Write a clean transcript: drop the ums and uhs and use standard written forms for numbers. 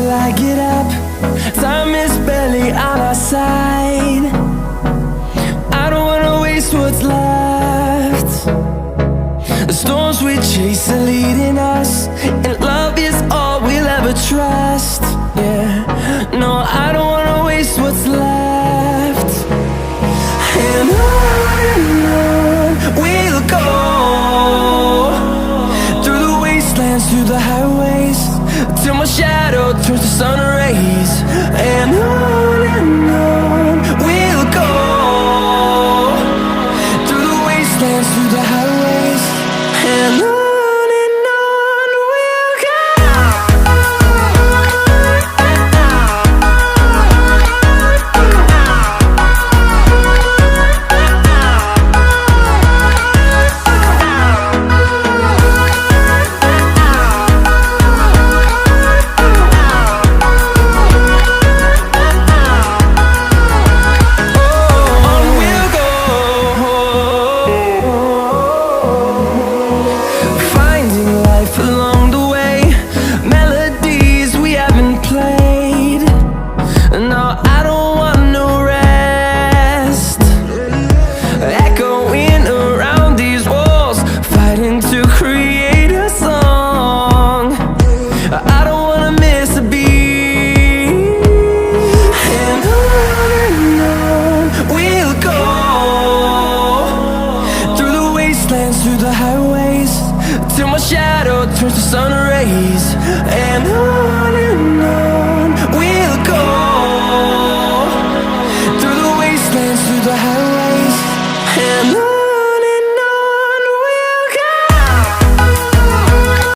till I get up. Time is barely on our side. I don't wanna waste what's left. The storms we chase are leading us, and love is all we'll ever trust. Yeah, no, I don't wanna waste what's left. And on we'll go, through the wastelands, through the highways, till my shadow turns to sun rays. And on